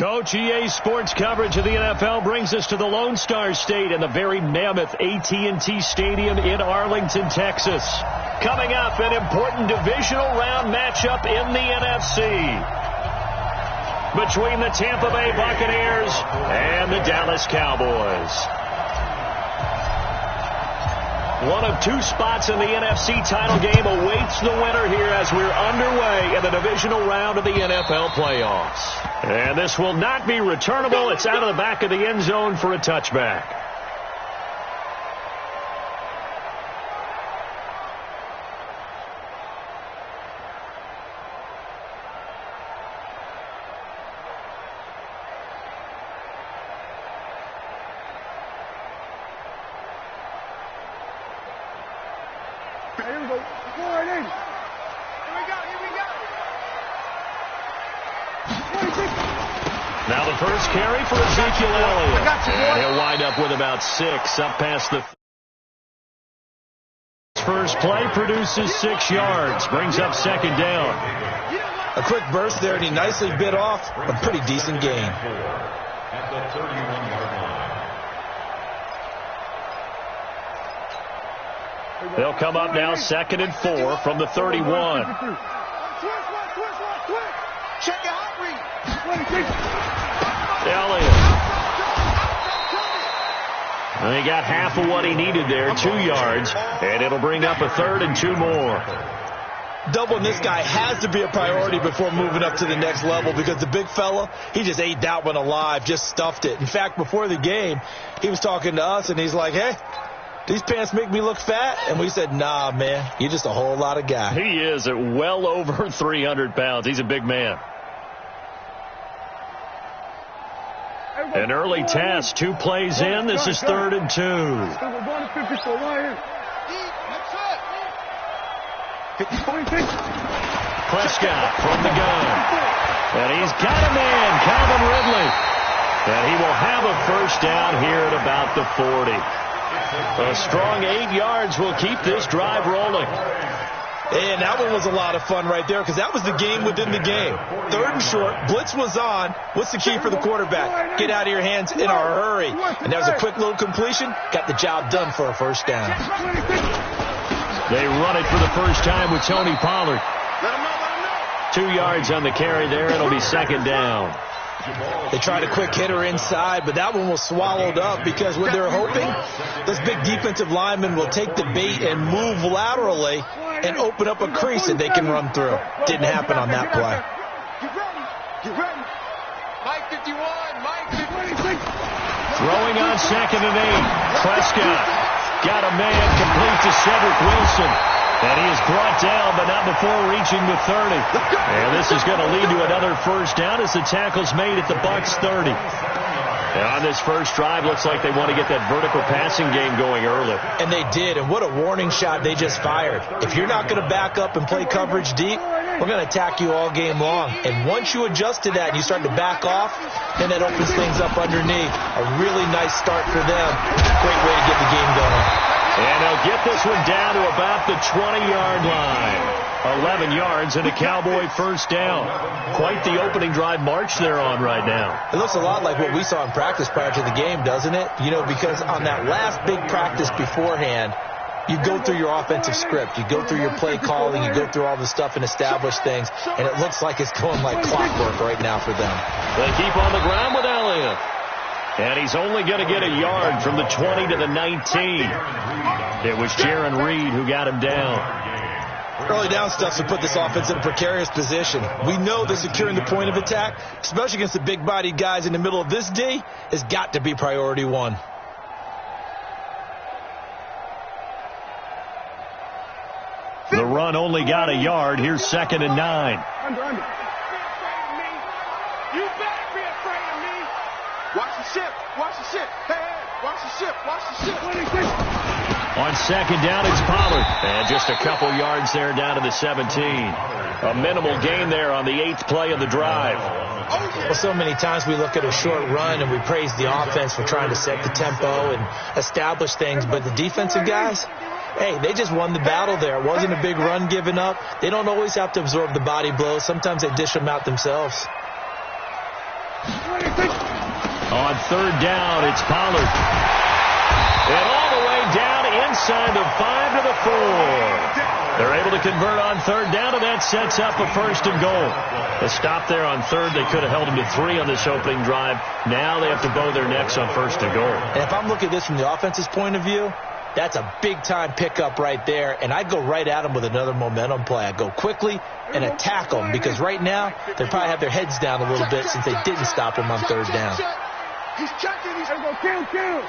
Coach, EA Sports coverage of the NFL brings us to the Lone Star State and the very mammoth AT&T Stadium in Arlington, Texas. Coming up, an important divisional round matchup in the NFC between the Tampa Bay Buccaneers and the Dallas Cowboys. One of two spots in the NFC title game awaits the winner here as we're underway in the divisional round of the NFL playoffs. And this will not be returnable. It's out of the back of the end zone for a touchback. Now the first carry for Ezekiel Elliott. And he'll wind up with about 6 up past the first play, produces 6 yards, brings up second down. A quick burst there, and he nicely bit off a pretty decent gain. At the 31-yard line. They'll come up now 2nd and 4 from the 31. Check out Elliott. And he got half of what he needed there, 2 yards, and it'll bring up a 3rd and 2 more. Doubling this guy has to be a priority before moving up to the next level because the big fella, he just ate that one alive, just stuffed it. In fact, before the game, he was talking to us, and he's like, hey, these pants make me look fat? And we said, nah, man, you're just a whole lot of guy. He is at well over 300 pounds. He's a big man. An early test, 2 plays in. This is 3rd and 2. Prescott from the gun. And he's got a man, Calvin Ridley. And he will have a first down here at about the 40. A strong 8 yards will keep this drive rolling. And that one was a lot of fun right there because that was the game within the game. 3rd and short, blitz was on. What's the key for the quarterback? Get out of your hands in a hurry. And that was a quick little completion. Got the job done for a first down. They run it for the first time with Tony Pollard. 2 yards on the carry there. It'll be 2nd down. They tried a quick hitter inside, but that one was swallowed up because what they're hoping, this big defensive lineman will take the bait and move laterally and open up a crease that they can run through. Didn't happen on that play. Get ready. Mike 51, Mike 56. Throwing on 2nd and 8. Prescott got a man complete to Cedric Wilson. And he is brought down, but not before reaching the 30. And this is going to lead to another first down as the tackle's made at the Bucs 30. And on this first drive, looks like they want to get that vertical passing game going early. And they did, and what a warning shot they just fired. If you're not going to back up and play coverage deep, we're going to attack you all game long. And once you adjust to that and you start to back off, then that opens things up underneath. A really nice start for them. Great way to get the game going. And they'll get this one down to about the 20-yard line. 11 yards and a Cowboy first down. Quite the opening drive march they're on right now. It looks a lot like what we saw in practice prior to the game, doesn't it? You know, because on that last big practice beforehand, you go through your offensive script. You go through your play calling. You go through all the stuff and establish things. And it looks like it's going like clockwork right now for them. They keep on the ground with Elliott. And he's only going to get a yard from the 20 to the 19. It was Jaron Reed who got him down. Early down stuff to put this offense in a precarious position. We know that securing the point of attack, especially against the big-bodied guys in the middle of this D, has got to be priority one. The run only got a yard. Here's 2nd and 9. You better be afraid of me. Watch the ship. Watch the ship. Hey, watch the ship. Watch the ship. On 2nd down, it's Pollard. And just a couple yards there down to the 17. A minimal gain there on the 8th play of the drive. Well, so many times we look at a short run and we praise the offense for trying to set the tempo and establish things. But the defensive guys, hey, they just won the battle there. It wasn't a big run given up. They don't always have to absorb the body blows. Sometimes they dish them out themselves. On third down, it's Pollard. And all the way down inside the 5 to the 4. They're able to convert on third down, and that sets up a first and goal. A stop there on third. They could have held them to 3 on this opening drive. Now they have to bow their necks on first and goal. And if I'm looking at this from the offense's point of view, that's a big-time pickup right there, and I'd go right at them with another momentum play. I'd go quickly and attack them, because right now they probably have their heads down a little bit since they didn't stop them on third down. He's checking. He's going to go kill.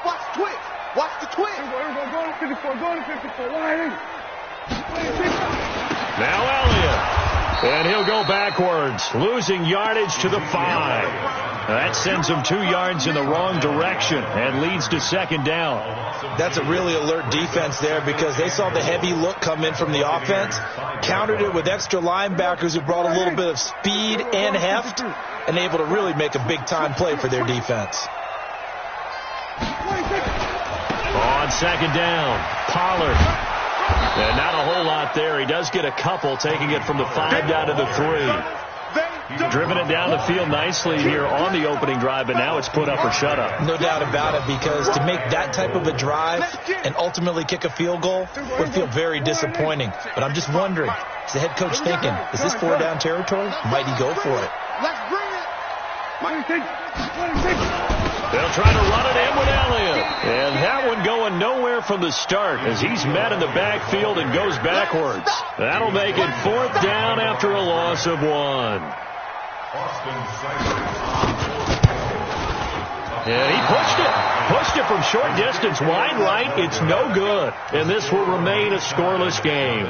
Watch the twitch. Watch the twitch. Go to 54. Go to 54. Now Elliott. And he'll go backwards, losing yardage to the 5. That sends him 2 yards in the wrong direction and leads to second down. That's a really alert defense there, because they saw the heavy look come in from the offense, countered it with extra linebackers who brought a little bit of speed and heft, and able to really make a big-time play for their defense. On second down, Pollard. And not a whole lot there. He does get a couple, taking it from the 5 down to the 3. Driven it down the field nicely here on the opening drive, but now it's put up or shut up. No doubt about it, because to make that type of a drive and ultimately kick a field goal would feel very disappointing. But I'm just wondering, is the head coach thinking, is this 4-down territory? Might he go for it? Let's bring it. They'll try to run it in with Elliott. And that one going nowhere from the start as he's met in the backfield and goes backwards. That'll make it 4th down after a loss of 1. And he pushed it from short distance, wide right. It's no good. And this will remain a scoreless game.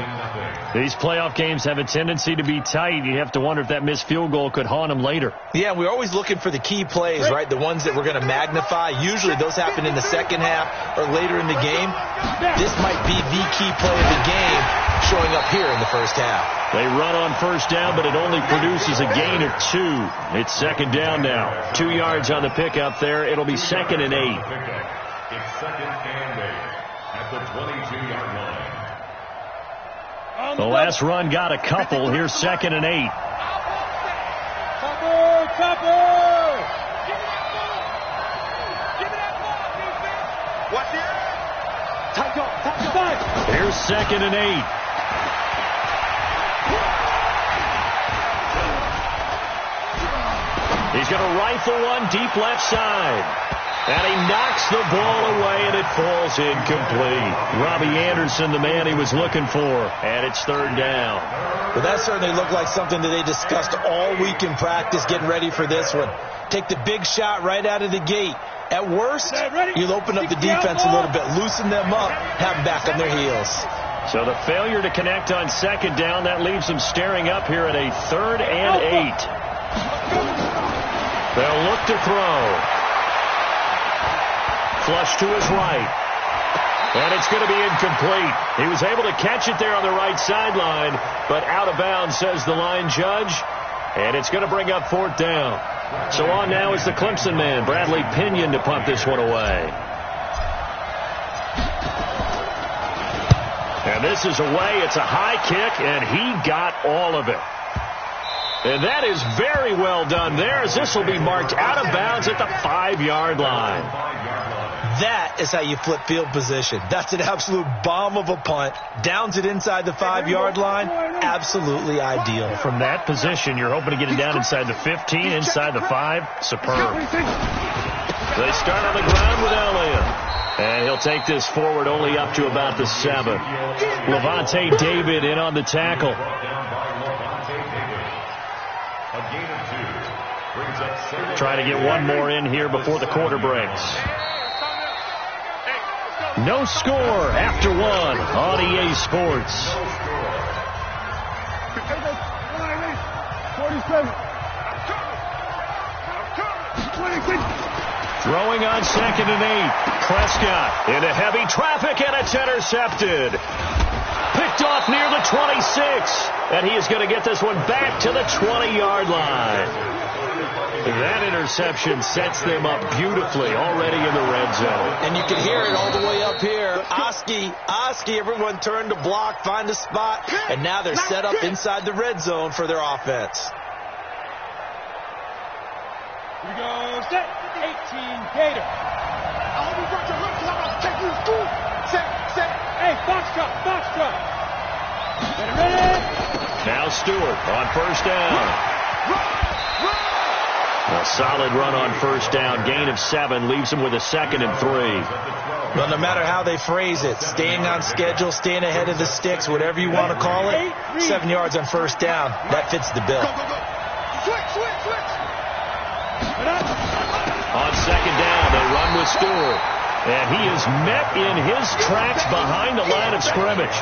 These playoff games have a tendency to be tight. You have to wonder if that missed field goal could haunt them later. Yeah, we're always looking for the key plays, right? The ones that we're going to magnify. Usually those happen in the second half or later in the game. This might be the key play of the game showing up here in the first half. They run on first down, but it only produces a gain of 2. It's second down now. 2 yards on the pickup there. It'll be 2nd and 8. It's 2nd and 8 at the 22-yard line. The last run got a couple. Here's 2nd and 8. Here's 2nd and 8. He's going to rifle one deep left side. And he knocks the ball away, and it falls incomplete. Robbie Anderson, the man he was looking for, and it's 3rd down. Well, that certainly looked like something that they discussed all week in practice, getting ready for this one. Take the big shot right out of the gate. At worst, you'll open up the defense a little bit, loosen them up, have them back on their heels. So the failure to connect on second down, that leaves them staring up here at a 3rd and 8. They'll look to throw. Flush to his right. And it's going to be incomplete. He was able to catch it there on the right sideline, but out of bounds, says the line judge. And it's going to bring up 4th down. So on now is the Clemson man, Bradley Pinion, to punt this one away. And this is away. It's a high kick, and he got all of it. And that is very well done there, as this will be marked out of bounds at the 5-yard line. That is how you flip field position. That's an absolute bomb of a punt. Downs it inside the 5-yard line. Absolutely ideal. From that position, you're hoping to get it down inside the 15, inside the 5. Superb. They start on the ground with Elliott. And he'll take this forward only up to about the 7. Levante David in on the tackle. Trying to get one more in here before the quarter breaks. No score after 1 on EA Sports. 47. Throwing on 2nd and 8. Prescott into heavy traffic, and it's intercepted. Picked off near the 26. And he is going to get this one back to the 20-yard line. That interception sets them up beautifully already in the red zone. And you can hear it all the way up here. Oski, everyone turned to block, find a spot, and now they're set up inside the red zone for their offense. Here we go. Set. 18 Gator. I hope you brought your lips. I'm about to take you to school. Set. Hey, box truck. Ready? Now Stewart on first down. A solid run on first down. Gain of 7 leaves him with a 2nd and 3. Well, no matter how they phrase it, staying on schedule, staying ahead of the sticks, whatever you want to call it, 7 yards on first down, that fits the bill. Go. Switch. On second down, they run with Stewart. And he is met in his tracks behind the line of scrimmage.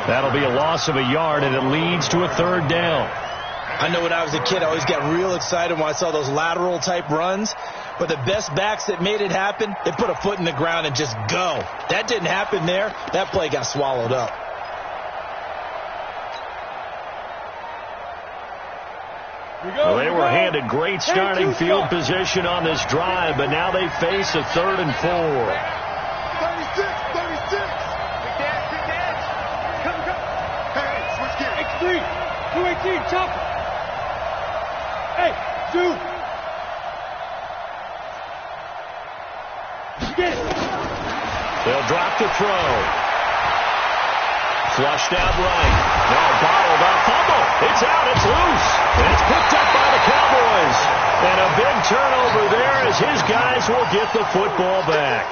That'll be a loss of a yard, and it leads to a 3rd down. I know when I was a kid, I always got real excited when I saw those lateral-type runs. But the best backs that made it happen, they put a foot in the ground and just go. That didn't happen there. That play got swallowed up. Well, they were handed great starting field position on this drive, but now they face a 3rd and 4. 36. Big dance. Come. Hey, switch gears. X3. 218, chopper. Hey, dude. Get it. They'll drop the throw. Flushed out right. Now bottled up. Fumble. It's out. It's loose. And it's picked up by the Cowboys. And a big turnover there as his guys will get the football back.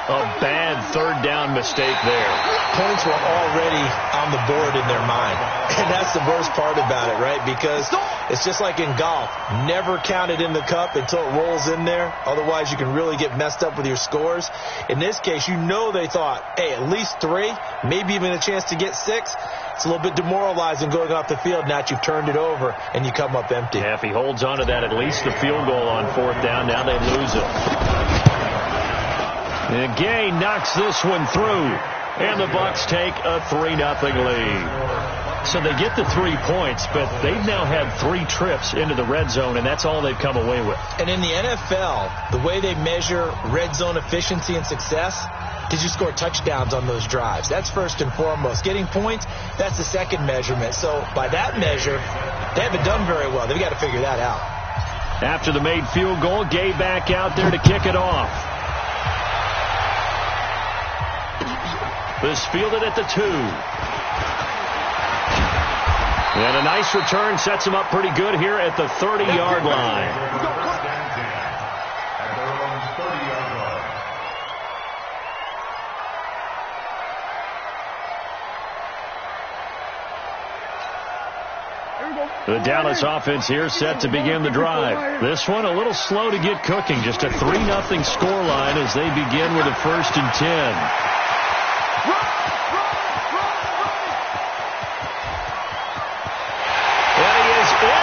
A bad 3rd down mistake there. Points were already on the board in their mind. And that's the worst part about it, right? Because it's just like in golf. Never count it in the cup until it rolls in there. Otherwise, you can really get messed up with your scores. In this case, you know they thought, hey, at least 3, maybe even a chance to get 6. It's a little bit demoralizing going off the field now that you've turned it over and you come up empty. Yeah, if he holds on to that, at least the field goal on 4th down. Now they lose it. And Gay knocks this one through. And the Bucs take a 3-0 lead. So they get the 3 points, but they've now had 3 trips into the red zone, and that's all they've come away with. And in the NFL, the way they measure red zone efficiency and success, did you score touchdowns on those drives? That's first and foremost. Getting points, that's the second measurement. So by that measure, they haven't done very well. They've got to figure that out. After the made field goal, Gay back out there to kick it off. This fielded at the 2. And a nice return sets him up pretty good here at the 30-yard line. The Dallas offense here set to begin the drive. This one a little slow to get cooking. Just a 3-0 score line as they begin with a 1st and 10.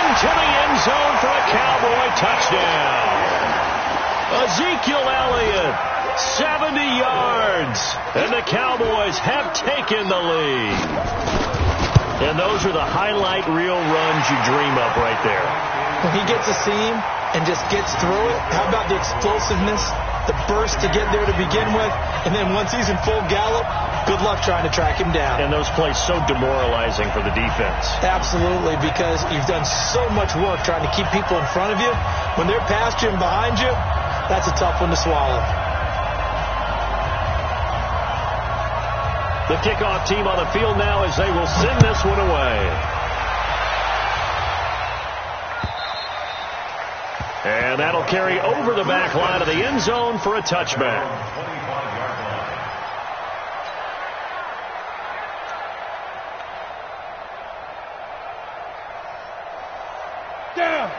Into the end zone for a Cowboy touchdown. Ezekiel Elliott, 70 yards, and the Cowboys have taken the lead. And those are the highlight reel runs you dream up right there. When he gets a seam and just gets through it, how about the explosiveness, the burst to get there to begin with, and then once he's in full gallop, good luck trying to track him down. And those plays so demoralizing for the defense. Absolutely, because you've done so much work trying to keep people in front of you. When they're past you and behind you, that's a tough one to swallow. The kickoff team on the field now as they will send this one away. And that'll carry over the back line of the end zone for a touchback.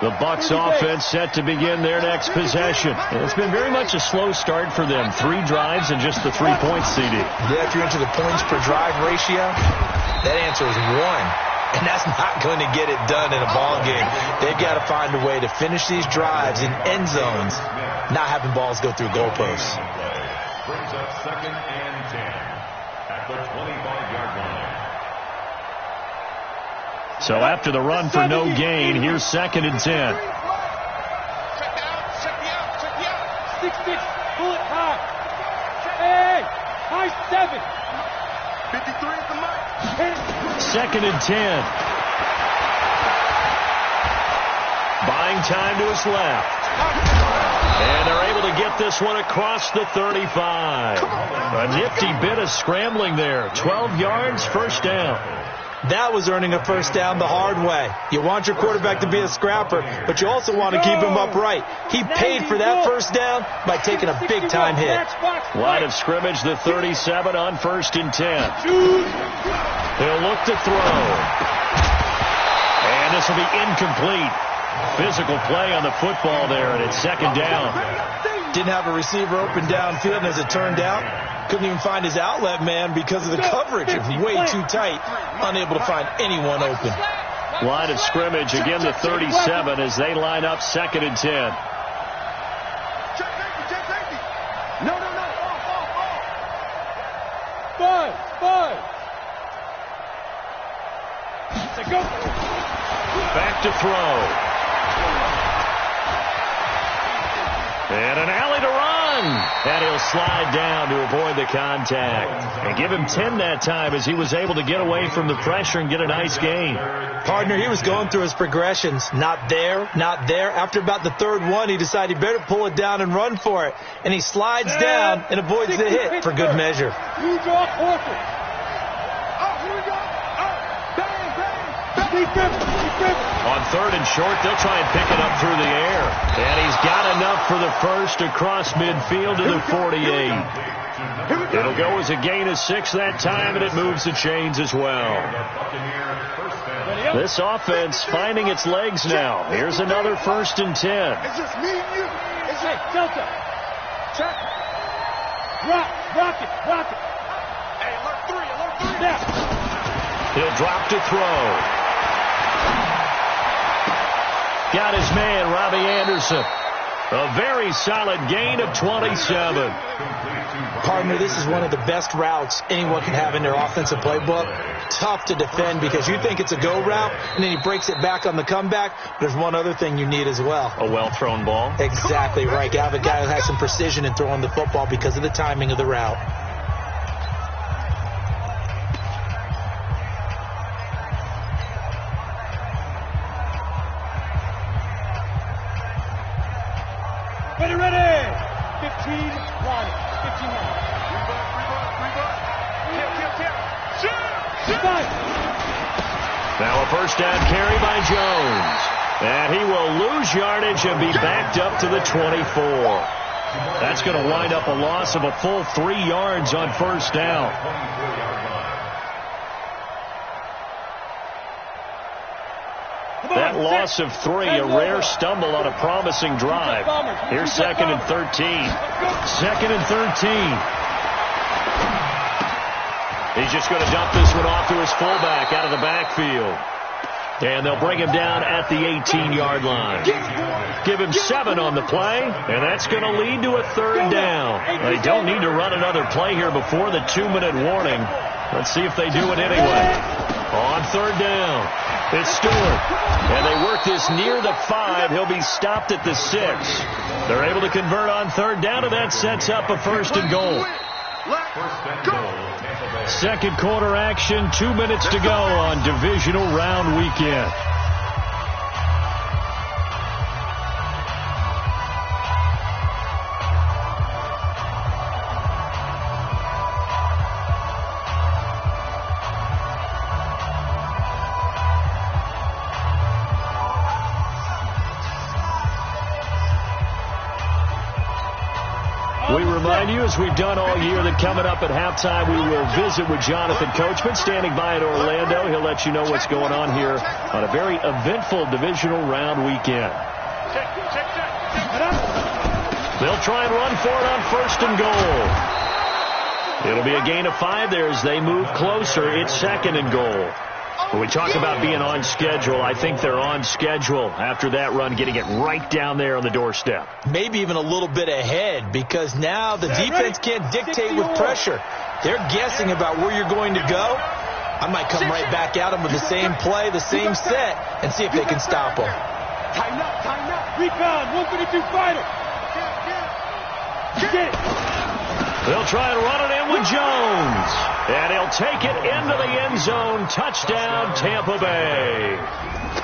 The Bucs offense set to begin their next possession. And it's been very much a slow start for them. 3 drives and just the 3 points, CD. Yeah, if you're into the points per drive ratio, that answer is 1. And that's not going to get it done in a ball game. They've got to find a way to finish these drives in end zones, not having balls go through goalposts. Brings up 2nd and 10 at the 25-yard line. So after the run for no gain, here's 2nd and 10. Check me out. 6-6, pull it high. Hey, high 7. 53 at the mark. 2nd and 10. Buying Playing time to his left. And they're able to get this one across the 35. A nifty bit of scrambling there. 12 yards, first down. That was earning a first down the hard way. You want your quarterback to be a scrapper, but you also want to keep him upright. He paid for that first down by taking a big-time hit. Line of scrimmage, the 37 on 1st and 10. He'll look to throw. And this will be incomplete. Physical play on the football there, and it's second down. Didn't have a receiver open downfield, and as it turned out, couldn't even find his outlet man because of the coverage. It was way too tight, unable to find anyone open. Line of scrimmage, again the 37 as they line up 2nd and 10. No. Back to throw. And an alley to run. And he'll slide down to avoid the contact. And give him 10 that time as he was able to get away from the pressure and get a nice gain. Partner, he was going through his progressions. Not there. After about the third one, he decided he better pull it down and run for it. And he slides down and avoids the hit for good measure. On 3rd and short, they'll try and pick it up through the air. And he's got enough for the first across midfield to the 48. It'll go as a gain of 6 that time, and it moves the chains as well. This offense finding its legs now. Here's another 1st and 10. It's just me and you. It's like Delta. Check. Rock it. Hey, alert 3. Yeah. He'll drop to throw. Got his man, Robbie Anderson. A very solid gain of 27. Partner, this is one of the best routes anyone can have in their offensive playbook. Tough to defend because you think it's a go route, and then he breaks it back on the comeback. There's one other thing you need as well. A well-thrown ball. Exactly right. You have a guy who has some precision in throwing the football because of the timing of the route. Ready. 15 line. 15 line. Now a first down carry by Jones. And he will lose yardage and be backed up to the 24. That's going to wind up a loss of a full 3 yards on first down. That loss of 3, a rare stumble on a promising drive. Here's 2nd and 13. 2nd and 13. He's just going to dump this one off to his fullback out of the backfield. And they'll bring him down at the 18-yard line. Give him 7 on the play, and that's going to lead to a 3rd down. They don't need to run another play here before the 2-minute warning. Let's see if they do it anyway. On 3rd down, it's Stewart. And they work this near the 5. He'll be stopped at the 6. They're able to convert on 3rd down, and that sets up a 1st and goal. Second quarter action, 2 minutes to go on divisional round weekend. We remind you, as we've done all year, that coming up at halftime, we will visit with Jonathan Coachman, standing by in Orlando. He'll let you know what's going on here on a very eventful divisional round weekend. They'll try and run for it on 1st and goal. It'll be a gain of 5 there as they move closer. It's 2nd and goal. When we talk about being on schedule, I think they're on schedule after that run, getting it right down there on the doorstep. Maybe even a little bit ahead, because now the defense can't dictate with pressure. They're guessing about where you're going to go. I might come right back at them with the same play, the same set, and see if they can stop them. Tighten up. Recon, 152 fighter. Get it. They'll try and run it in with Jones. And he'll take it into the end zone. Touchdown, Tampa Bay.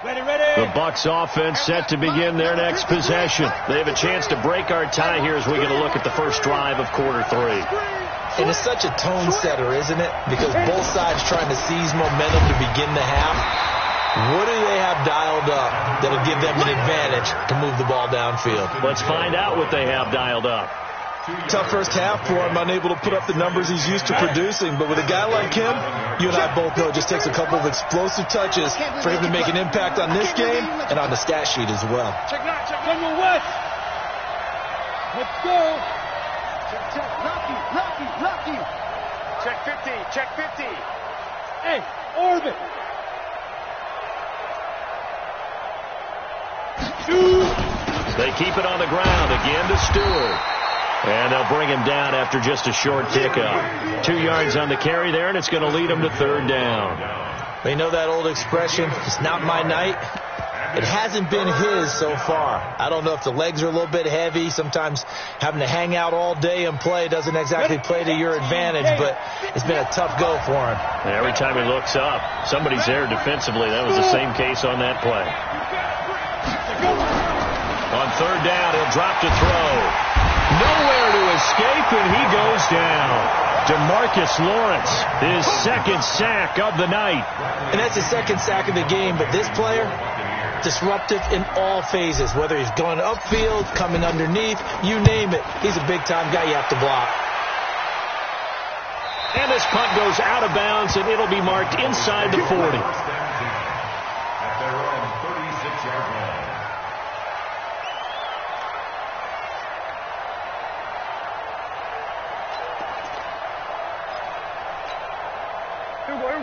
The Bucs offense set to begin their next possession. They have a chance to break our tie here as we get a look at the first drive of quarter 3. And it's such a tone setter, isn't it? Because both sides trying to seize momentum to begin the half. What do they have dialed up that'll give them an advantage to move the ball downfield? Let's find out what they have dialed up. Tough first half for him, unable to put up the numbers he's used to producing. But with a guy like him, you and I both know it just takes a couple of explosive touches for him to make an impact on this game and on the stat sheet as well. Check now, check number West. Let's go. Check, Lucky. Check 50. Hey, orbit. They keep it on the ground again to Stewart. And they'll bring him down after just a short pickup. 2 yards on the carry there, and it's going to lead him to third down. They know that old expression, it's not my night. It hasn't been his so far. I don't know if the legs are a little bit heavy. Sometimes having to hang out all day and play doesn't exactly play to your advantage, but it's been a tough go for him. And every time he looks up, somebody's there defensively. That was the same case on that play. On third down, he'll drop to throw. Nowhere to escape, and he goes down. DeMarcus Lawrence, his second sack of the night. And that's his second sack of the game, but this player, disruptive in all phases, whether he's going upfield, coming underneath, you name it. He's a big-time guy you have to block. And this punt goes out of bounds, and it'll be marked inside the 40. At their own 36-yard line.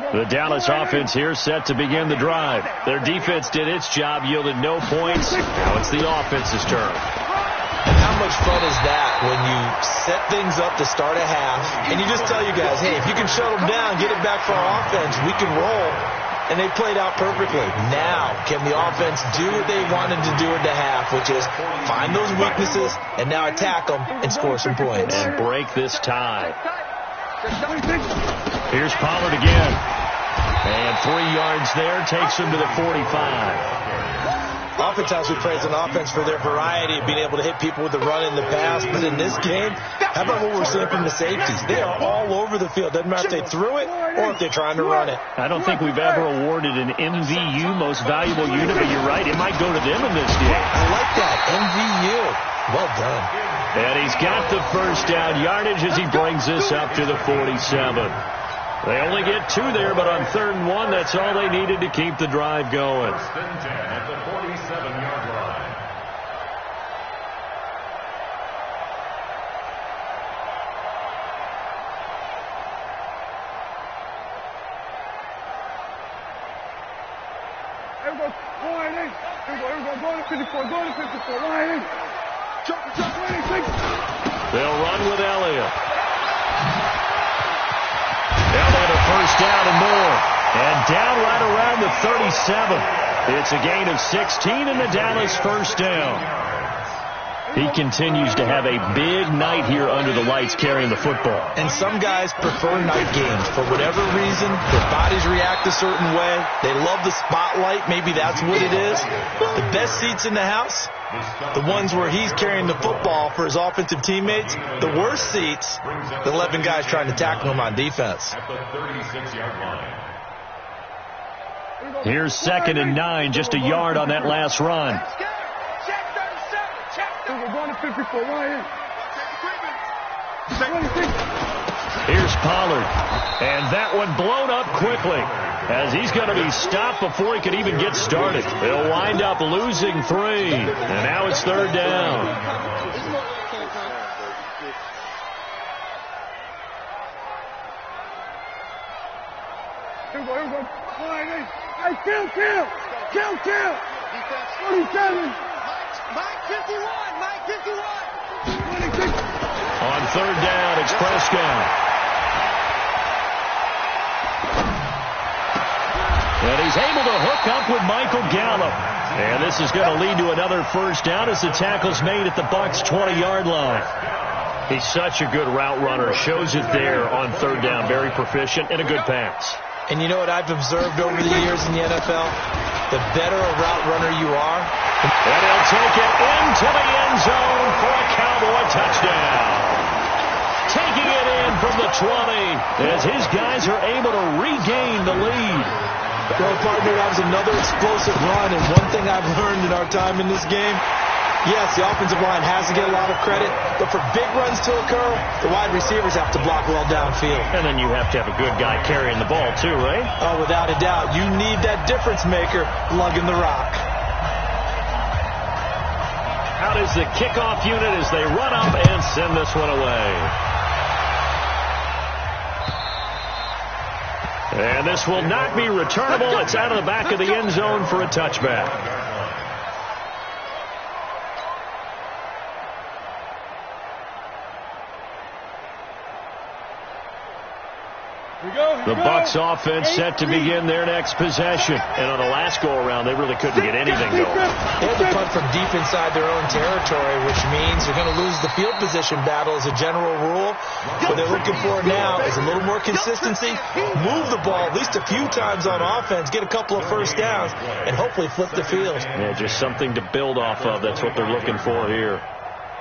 The Dallas offense here set to begin the drive. Their defense did its job, yielded no points. Now it's the offense's turn. And how much fun is that when you set things up to start a half, and you just tell you guys, hey, if you can shut them down, get it back for our offense, we can roll. And they played out perfectly. Now, can the offense do what they wanted to do at the half, which is find those weaknesses and now attack them and score some points. And break this tie. Here's Pollard again. And 3 yards there takes him to the 45. Oftentimes we praise an offense for their variety of being able to hit people with the run in the pass. But in this game, how about what we're seeing from the safeties? They are all over the field. Doesn't matter if they threw it or if they're trying to run it. I don't think we've ever awarded an MVU, most valuable unit, but you're right. It might go to them in this game. I like that. MVU. Well done. And he's got the first down yardage as he brings this up to the 47. They only get 2 there, but on 3rd and 1, that's all they needed to keep the drive going. First and 10 at the 47-yard line. They'll run with Elliott. Elliott a first down and more. And down right around the 37. It's a gain of 16 in the Dallas first down. He continues to have a big night here under the lights carrying the football. And some guys prefer night games. For whatever reason, their bodies react a certain way. They love the spotlight. Maybe that's what it is. The best seats in the house, the ones where he's carrying the football for his offensive teammates. The worst seats, the 11 guys trying to tackle him on defense. At the 36-yard line. Here's 2nd and 9, just a yard on that last run. Here's Pollard. And that one blown up quickly as he's going to be stopped before he could even get started. They'll wind up losing 3. And now it's 3rd down. Kill! 47! Mike 51! On 3rd down, it's Prescott. And he's able to hook up with Michael Gallup. And this is going to lead to another first down as the tackle's made at the Bucs' 20-yard line. He's such a good route runner. Shows it there on 3rd down. Very proficient and a good pass. And you know what I've observed over the years in the NFL? The better a route runner you are. And he'll take it into the end zone for a Cowboy touchdown. Taking it in from the 20 as his guys are able to regain the lead. Well, partner, that was another explosive run, and one thing I've learned in our time in this game, yes, the offensive line has to get a lot of credit, but for big runs to occur, the wide receivers have to block well downfield. And then you have to have a good guy carrying the ball too, right? Oh, without a doubt. You need that difference maker lugging the rock. Out is the kickoff unit as they run up and send this one away. And this will not be returnable. It's out of the back of the end zone for a touchback. The Bucs offense set to begin their next possession. And on the last go-around, they really couldn't get anything going. They had to punt from deep inside their own territory, which means they're going to lose the field position battle as a general rule. What they're looking for now is a little more consistency, move the ball at least a few times on offense, get a couple of first downs, and hopefully flip the field. Yeah, just something to build off of. That's what they're looking for here.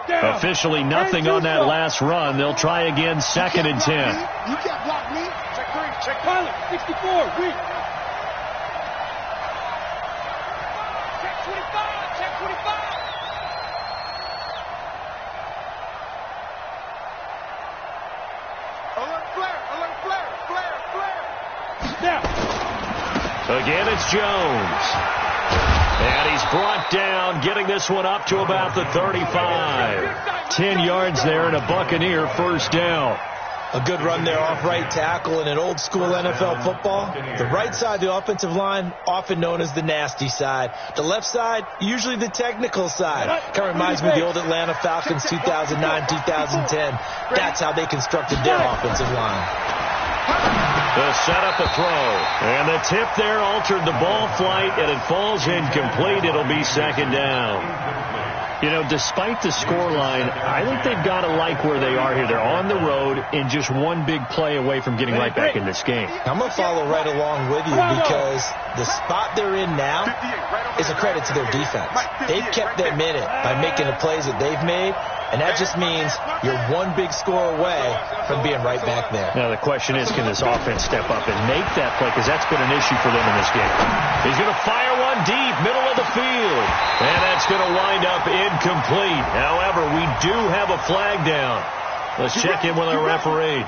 Officially nothing on that last run. They'll try again, 2nd and 10. You can't block me. Check 3, check pilot, 64, weak. Check 25, check 25. Alert flare. Now. Again, it's Jones. And he's brought down, getting this one up to about the 35. 10 yards there and a Buccaneer first down. A good run there off right tackle in an old school NFL football. The right side of the offensive line, often known as the nasty side. The left side, usually the technical side. Kind of reminds me of the old Atlanta Falcons 2009, 2010. That's how they constructed their offensive line. To set up a throw. And the tip there altered the ball flight, and it falls incomplete. It'll be 2nd down. You know, despite the scoreline, I think they've got to like where they are here. They're on the road and just one big play away from getting right back in this game. I'm going to follow right along with you because the spot they're in now is a credit to their defense. They've kept them in it by making the plays that they've made, and that just means you're one big score away from being right back there. Now, the question is, can this offense step up and make that play? Because that's been an issue for them in this game. He's going to fire one deep, middle of the field. And that's going to wind up incomplete. However, we do have a flag down. Let's check in with our referee.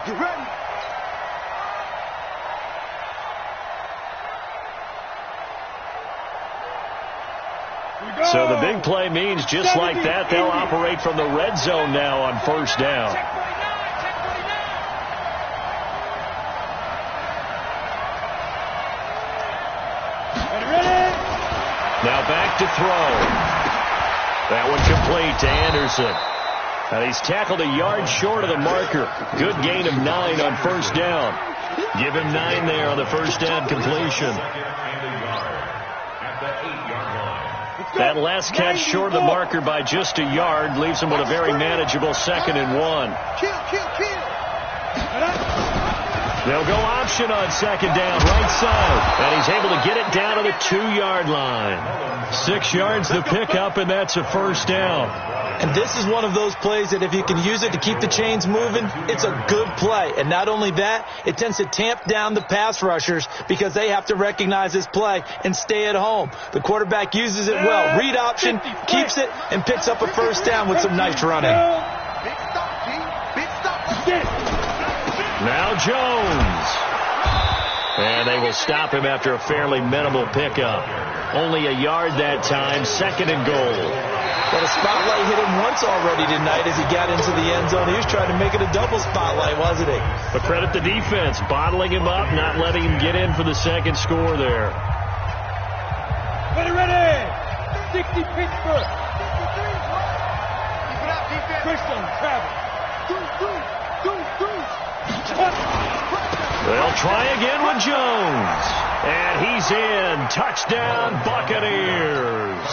So the big play means just like that, they'll operate from the red zone now on first down. Now back to throw. That one complete to Anderson. And he's tackled a yard short of the marker. Good gain of 9 on first down. Give him 9 there on the first down completion. That last catch short of the marker by just a yard leaves him with a very manageable 2nd and 1. They'll go option on 2nd down, right side. And he's able to get it down to the 2-yard line. 6 yards to pick up, and that's a first down. And this is one of those plays that if you can use it to keep the chains moving, it's a good play. And not only that, it tends to tamp down the pass rushers because they have to recognize this play and stay at home. The quarterback uses it well. Read option, keeps it, and picks up a first down with some nice running. Now Jones. And they will stop him after a fairly minimal pickup. Only a yard that time, 2nd and goal. But a spotlight hit him once already tonight as he got into the end zone. He was trying to make it a double spotlight, wasn't he? But credit the defense, bottling him up, not letting him get in for the second score there. Ready! 60 Pittsburgh. Christian Travis. They'll try again with Jones. And he's in. Touchdown, Buccaneers.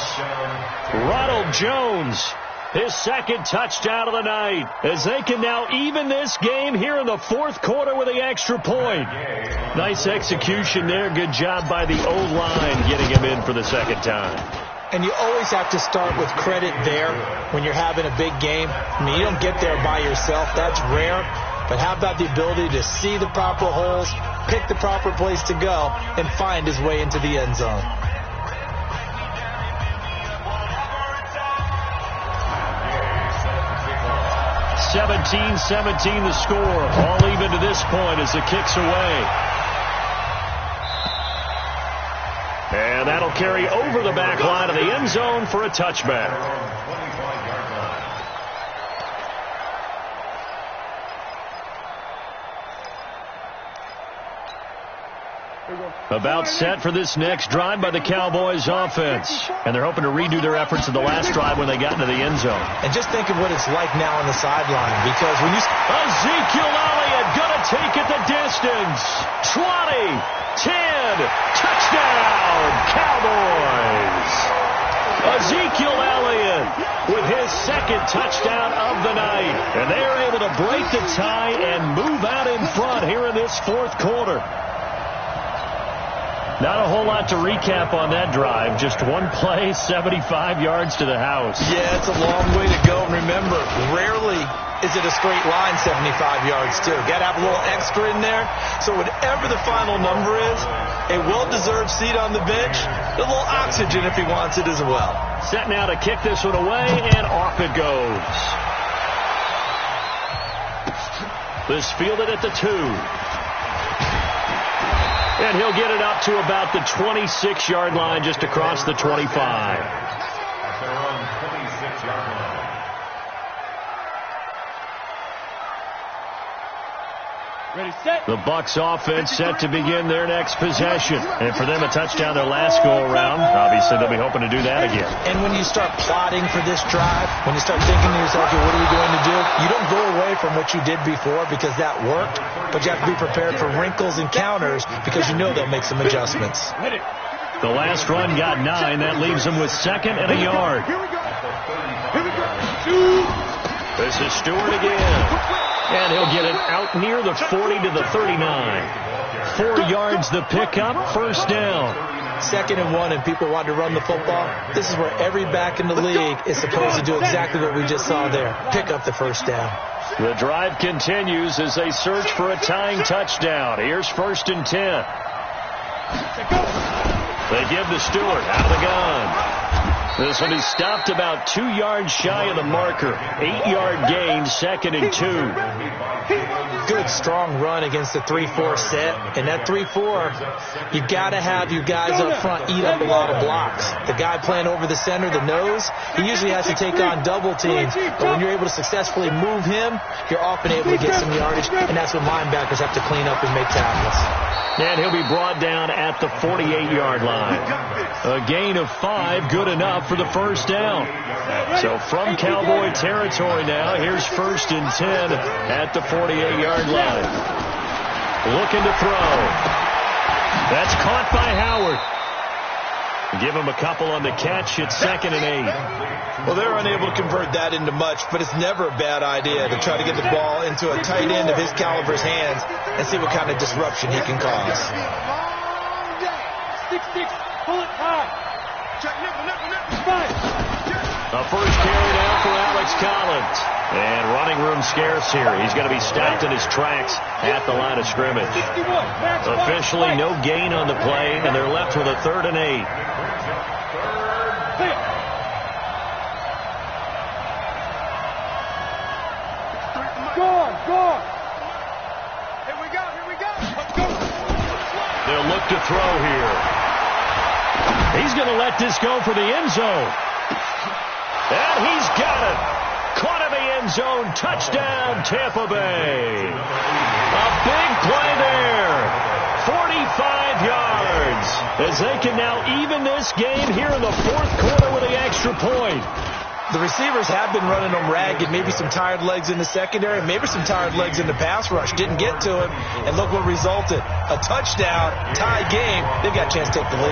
Ronald Jones his second touchdown of the night, as they can now even this game here in the fourth quarter with the extra point. Nice execution there. Good job by the O-line getting him in for the second time. And you always have to start with credit there when you're having a big game. I mean, you don't get there by yourself. That's rare. But how about the ability to see the proper holes, pick the proper place to go, and find his way into the end zone? (17-17) the score. All even to this point as it kicks away. And that'll carry over the back line of the end zone for a touchback. About set for this next drive by the Cowboys offense. And they're hoping to redo their efforts in the last drive when they got into the end zone. And just think of what it's like now on the sideline, because when you... Ezekiel Elliott gonna take it the distance. 20, 10, touchdown, Cowboys. Ezekiel Elliott with his second touchdown of the night. And they are able to break the tie and move out in front here in this fourth quarter. Not a whole lot to recap on that drive. Just one play, 75 yards to the house. Yeah, it's a long way to go. And remember, rarely is it a straight line 75 yards, too. Got to have a little extra in there. So whatever the final number is, a well-deserved seat on the bench, a little oxygen if he wants it as well. Set now to kick this one away, and off it goes. This fielded at the 2. And he'll get it up to about the 26-yard line, just across the 25. At their own 26-yard line. Ready, set. The Bucs offense set to begin their next possession. And for them, a touchdown their last go-around. Obviously, they'll be hoping to do that again. And when you start plotting for this drive, when you start thinking to yourself, okay, what are we going to do? You don't go away from what you did before because that worked, but you have to be prepared for wrinkles and counters because you know they'll make some adjustments. The last run got 9. That leaves them with second and a yard. Here we go. Here we go. This is Stewart again. And he'll get it out near the 40 to the 39. 4 yards the pickup, first down. 2nd and 1, and people want to run the football. This is where every back in the league is supposed to do exactly what we just saw there. Pick up the first down. The drive continues as they search for a tying touchdown. Here's 1st and 10. They give to Stewart out of the gun. This one is stopped about 2 yards shy of the marker. 8-yard gain, 2nd and 2. Good, strong run against the 3-4 set. And that 3-4, you got to have you guys up front eat up a lot of blocks. The guy playing over the center, the nose, he usually has to take on double teams. But when you're able to successfully move him, you're often able to get some yardage. And that's when linebackers have to clean up and make tackles. And he'll be brought down at the 48-yard line. A gain of 5, good enough for the first down. So from Cowboy territory now, here's 1st and 10 at the 48-yard line. Looking to throw. That's caught by Howard. Give him a couple on the catch. It's 2nd and 8. Well, they're unable to convert that into much, but it's never a bad idea to try to get the ball into a tight end of his caliber's hands and see what kind of disruption he can cause. 6-6, pull it high. Check nickel. A first carry now for Alex Collins. And running room scarce here. He's going to be stopped in his tracks at the line of scrimmage. Officially no gain on the play, and they're left with a 3rd and 8. Go. Here we go. Let's go. They'll look to throw here. He's going to let this go for the end zone. And he's got it. Caught in the end zone. Touchdown, Tampa Bay. A big play there. 45 yards. As they can now even this game here in the fourth quarter with the extra point. The receivers have been running them ragged. Maybe some tired legs in the secondary. Maybe some tired legs in the pass rush. Didn't get to him. And look what resulted. A touchdown, tie game. They've got a chance to take the lead.